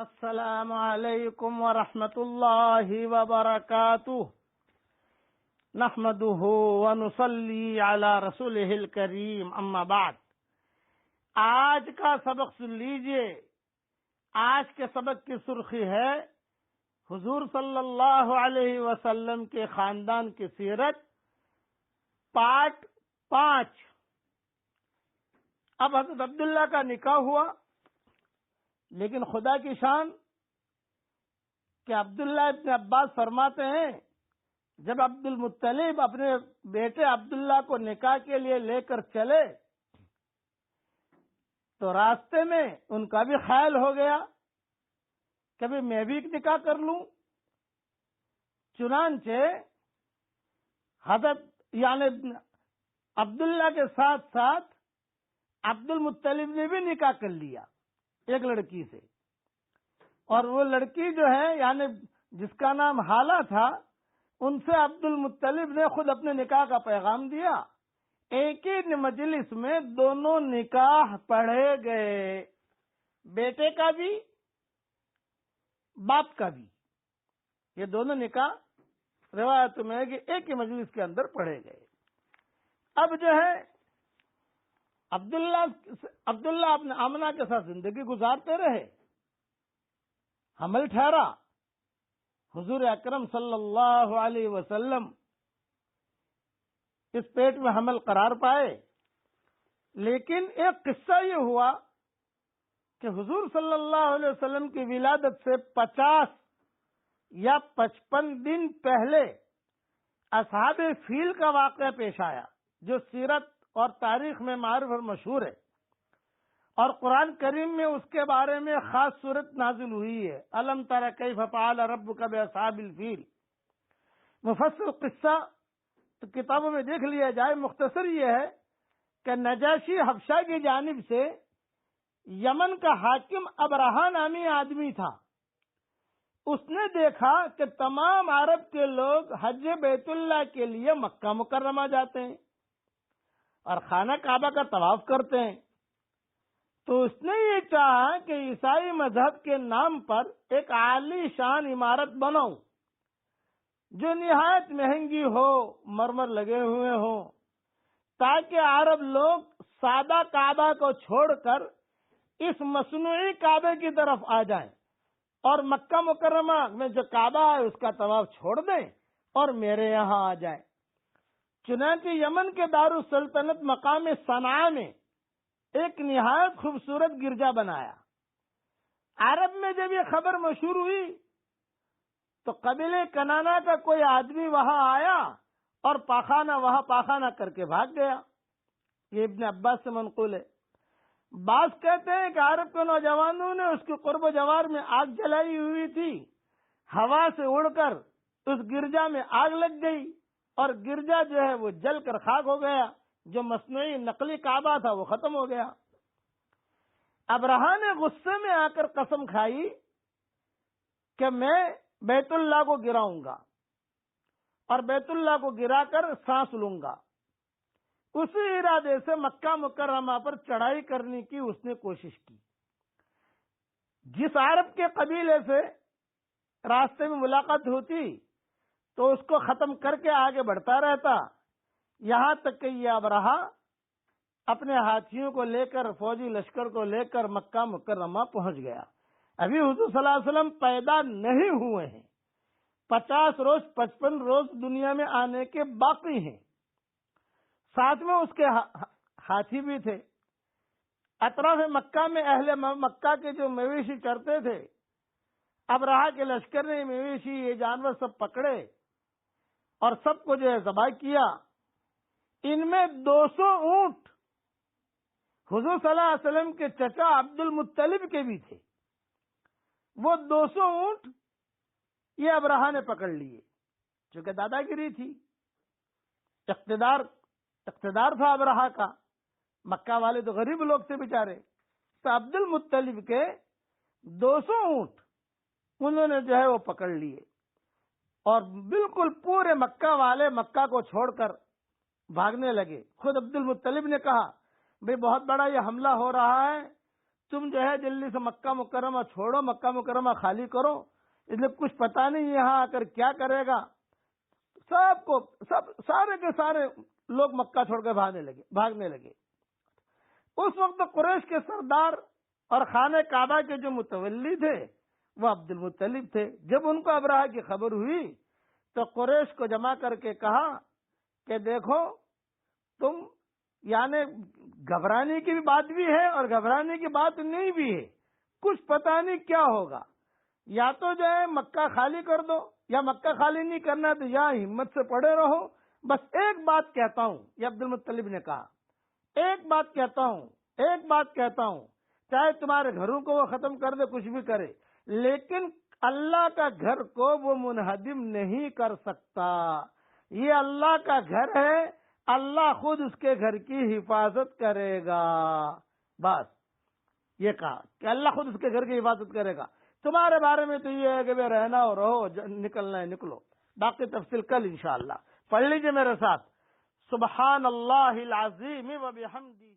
السلام علیکم ورحمۃ اللہ وبرکاتہ نحمده ونصلی علی رسولہ الکریم اما بعد۔ آج کا سبق سن لیجئے۔ آج کے سبق کی سرخی ہے حضور صلی اللہ علیہ وسلم کے خاندان کی سیرت پارٹ 5۔ اب حضرت عبداللہ کا نکاح ہوا، لیکن خدا کی شان کہ عبداللہ ابن عباس فرماتے ہیں جب عبد المطلب اپنے بیٹے عبداللہ کو نکاح کے لیے لے کر چلے تو راستے میں ان کا بھی خیال ہو گیا کبھی میں بھی نکاح کر لوں۔ چنانچہ حضرت عبداللہ کے ساتھ ساتھ عبد المطلب نے بھی نکاح کر لیا ایک لڑکی سے، اور وہ لڑکی جو ہے جس کا نام حالہ تھا، ان سے عبد المطلب نے خود اپنے نکاح کا پیغام دیا۔ ایک ہی مجلس میں دونوں نکاح پڑھے گئے، بیٹے کا بھی باپ کا بھی۔ یہ دونوں نکاح روایت میں ہے کہ ایک ہی مجلس کے اندر پڑھے گئے۔ اب جو ہے عبداللہ اپنے آمنہ کے ساتھ زندگی گزارتے رہے، حمل ٹھہرا، حضور اکرم صلی اللہ علیہ وسلم اس پیٹ میں حمل قرار پائے۔ لیکن ایک قصہ یہ ہوا کہ حضور صلی اللہ علیہ وسلم کی ولادت سے 50 یا 55 دن پہلے اصحاب فیل کا واقعہ پیش آیا، جو سیرت اور تاریخ میں معروف اور مشہور ہے، اور قرآن کریم میں اس کے بارے میں خاص صورت نازل ہوئی ہے، الم تر کیف فعل ربک باصحاب الفیل۔ مفصل قصہ تو کتابوں میں دیکھ لیا جائے، مختصر یہ ہے کہ نجاشی حبشہ کی جانب سے یمن کا حاکم ابرہہ نامی آدمی تھا۔ اس نے دیکھا کہ تمام عرب کے لوگ حج بیت اللہ کے لیے مکہ مکرمہ جاتے ہیں اور خانہ کعبہ کا طواف کرتے ہیں، تو اس نے یہ چاہا کہ عیسائی مذہب کے نام پر ایک عالی شان عمارت بناؤں جو نہایت مہنگی ہو، مرمر لگے ہوئے ہوں، تاکہ عرب لوگ سادہ کعبہ کو چھوڑ کر اس مصنوعی کعبے کی طرف آ جائیں اور مکہ مکرمہ میں جو کعبہ ہے اس کا طواف چھوڑ دیں اور میرے یہاں آ جائیں۔ چنانچہ یمن کے دارالسلطنت مقام صنعاء میں ایک نہایت خوبصورت گرجا بنایا۔ عرب میں جب یہ خبر مشہور ہوئی تو قبیلے کنانا کا کوئی آدمی وہاں آیا اور وہاں پاخانہ کر کے بھاگ گیا۔ یہ ابن عباس سے منقول ہے۔ بعض کہتے ہیں کہ عرب کے نوجوانوں نے اس کے قرب و جوار میں آگ جلائی ہوئی تھی، ہوا سے اڑ کر اس گرجا میں آگ لگ گئی اور گرجا جو ہے وہ جل کر خاک ہو گیا، جو مصنوعی نقلی کعبہ تھا وہ ختم ہو گیا۔ ابرہہ نے غصے میں آ کر قسم کھائی کہ میں بیت اللہ کو گراؤں گا اور بیت اللہ کو گرا کر سانس لوں گا۔ اسی ارادے سے مکہ مکرمہ پر چڑھائی کرنے کی اس نے کوشش کی۔ جس عرب کے قبیلے سے راستے میں ملاقات ہوتی تو اس کو ختم کر کے آگے بڑھتا رہتا، یہاں تک کہ یہ ابرہہ اپنے ہاتھیوں کو لے کر، فوجی لشکر کو لے کر مکہ مکرمہ پہنچ گیا۔ ابھی حضور صلی اللہ علیہ وسلم پیدا نہیں ہوئے ہیں، 50 روز 55 روز دنیا میں آنے کے باقی ہیں، ساتھ میں اس کے ہاتھی بھی تھے۔ اطراف مکہ میں اہل مکہ کے جو مویشی چرتے تھے، ابرہہ کے لشکر نے مویشی، یہ جانور سب پکڑے اور سب کو جو ہے ذبح کیا۔ ان میں 200 اونٹ حضور صلی اللہ علیہ وسلم کے چچا عبد المطلب کے بھی تھے۔ وہ 200 اونٹ یہ ابرہہ نے پکڑ لیے، چونکہ دادا گیری تھی، اقتدار تھا ابرہہ کا۔ مکہ والے تو غریب لوگ تھے بیچارے، تو عبد المطلب کے 200 اونٹ انہوں نے جو ہے وہ پکڑ لیے، اور بالکل پورے مکہ والے مکہ کو چھوڑ کر بھاگنے لگے۔ خود عبد المطلب نے کہا بھئی بہت بڑا یہ حملہ ہو رہا ہے، تم جو ہے جلدی سے مکہ مکرمہ چھوڑو، مکہ مکرمہ خالی کرو، اس لیے کچھ پتا نہیں یہاں آ کر کیا کرے گا۔ سارے کے سارے لوگ مکہ چھوڑ کر بھاگنے لگے۔ اس وقت قریش کے سردار اور خانہ کعبہ کے جو متولی تھے وہ عبد المطلب تھے۔ جب ان کو ابرہہ کی خبر ہوئی تو قریش کو جمع کر کے کہا کہ دیکھو تم یعنی گھبرانے کی بھی بات بھی ہے اور گھبرانے کی بات نہیں بھی ہے، کچھ پتہ نہیں کیا ہوگا، یا تو جو ہے مکہ خالی کر دو، یا مکہ خالی نہیں کرنا تو یا ہمت سے پڑے رہو۔ بس ایک بات کہتا ہوں، یہ عبد المطلب نے کہا، ایک بات کہتا ہوں، چاہے تمہارے گھروں کو وہ ختم کر دے، کچھ بھی کرے، لیکن اللہ کا گھر کو وہ منہدم نہیں کر سکتا۔ یہ اللہ کا گھر ہے، اللہ خود اس کے گھر کی حفاظت کرے گا۔ بس یہ کہا کہ اللہ خود اس کے گھر کی حفاظت کرے گا۔ تمہارے بارے میں تو یہ ہے کہ رہنا ہو رہو، نکلنا ہے نکلو، باقی تفصیل کل انشاءاللہ۔ پڑھ لیجئے میرے ساتھ، سبحان اللہ العظیم و بحمدہ۔